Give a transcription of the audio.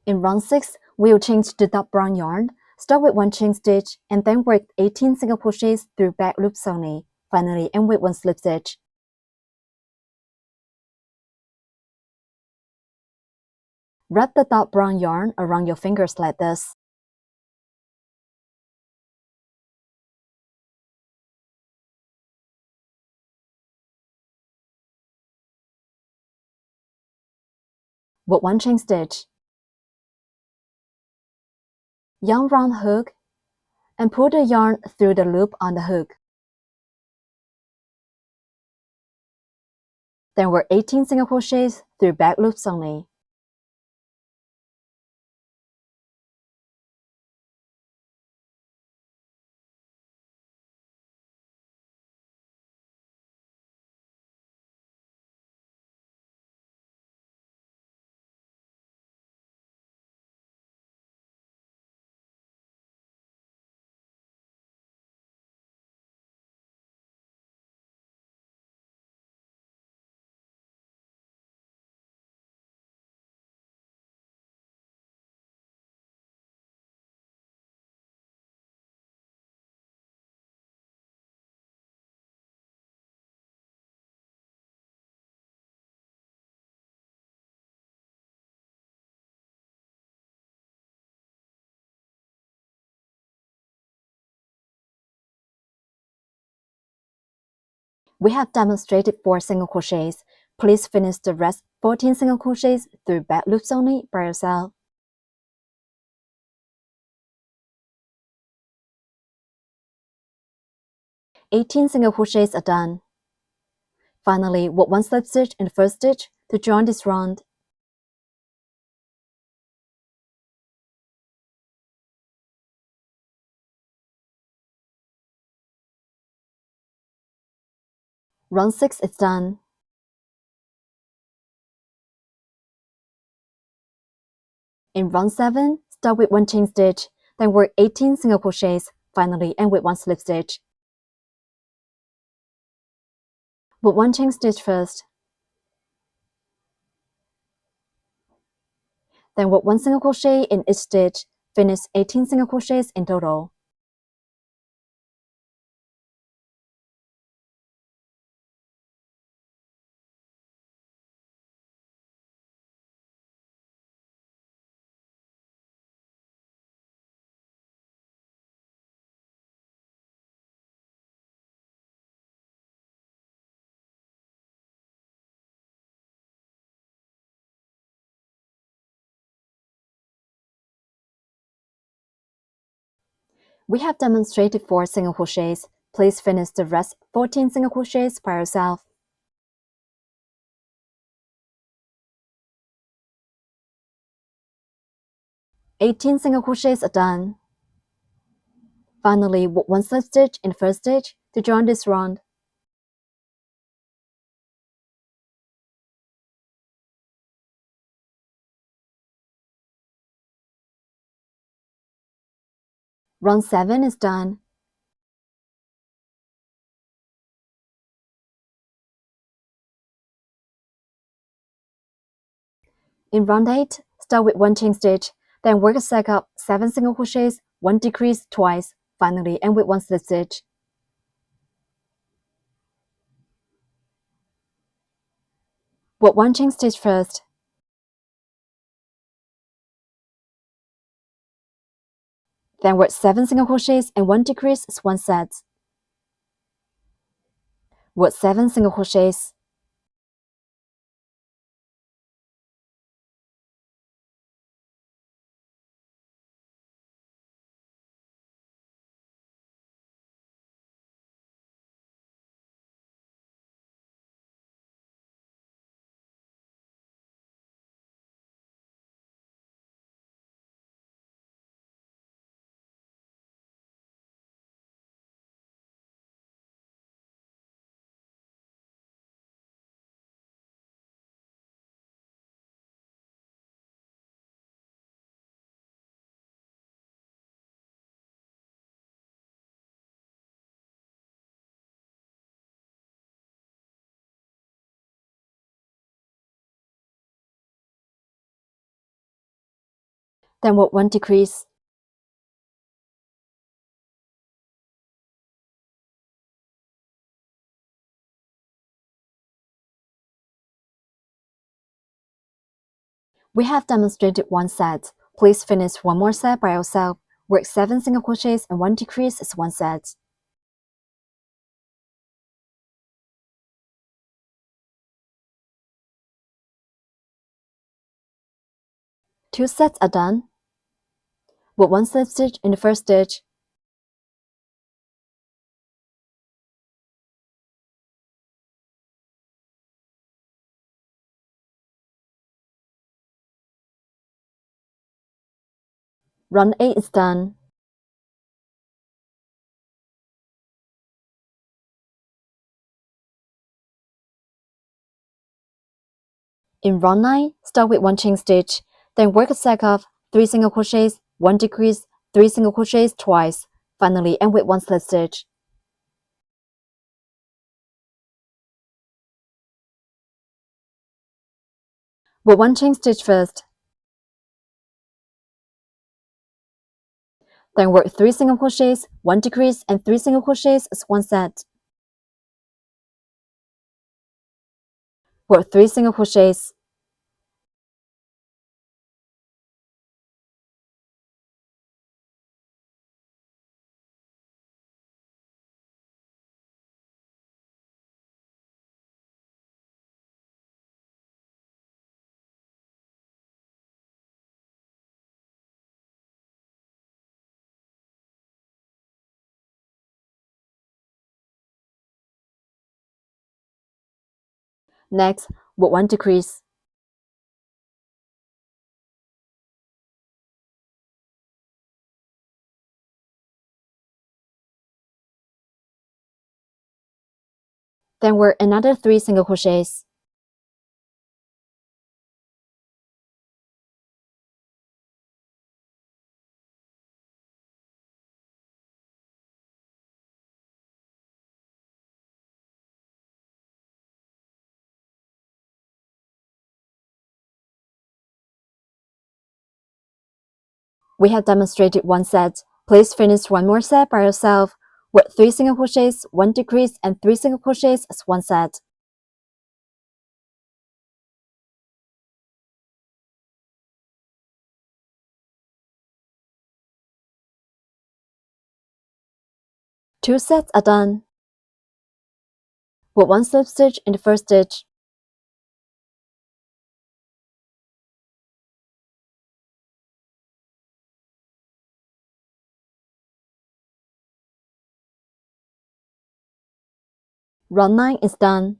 In round 6, we'll change the dark brown yarn, start with 1 chain stitch, and then work 18 single crochets through back loops only. Finally, end with 1 slip stitch. Wrap the dark brown yarn around your fingers like this. Work 1 chain stitch. Yarn round hook, and pull the yarn through the loop on the hook. Then work 18 single crochets through back loops only. We have demonstrated 4 single crochets. Please finish the rest 14 single crochets through back loops only by yourself. "18 single crochets are done. Finally, work 1 slip stitch in the first stitch to join this round. Round 6 is done. In round 7, start with 1 chain stitch, then work 18 single crochets, finally end with 1 slip stitch. Work 1 chain stitch first. Then work 1 single crochet in each stitch, finish 18 single crochets in total. We have demonstrated 4 single crochets. Please finish the rest 14 single crochets by yourself. "18 single crochets are done. Finally, work 1 slip stitch in the first stitch to join this round. Round 7 is done. In round 8, start with 1 chain stitch, then work a stack up 7 single crochets, 1 decrease twice, finally end with 1 slip stitch. Work 1 chain stitch first. Then work 7 single crochets and 1 decrease is 1 set. Work 7 single crochets. Then work 1 decrease. We have demonstrated one set. Please finish one more set by yourself. Work 7 single crochets and 1 decrease is one set. Two sets are done. Work 1 slip stitch in the first stitch. Run 8 is done. In run 9, start with 1 chain stitch, then work a stack of 3 single crochets, 1 decrease, 3 single crochets twice. Finally end with 1 slip stitch. Work 1 chain stitch first. Then work 3 single crochets, 1 decrease, and 3 single crochets as one set. Work 3 single crochets. Next, work 1 decrease. Then work another 3 single crochets. We have demonstrated one set. Please finish one more set by yourself. Work 3 single crochets, 1 decrease, and 3 single crochets as one set. Two sets are done. Work 1 slip stitch in the first stitch. Run 9 is done.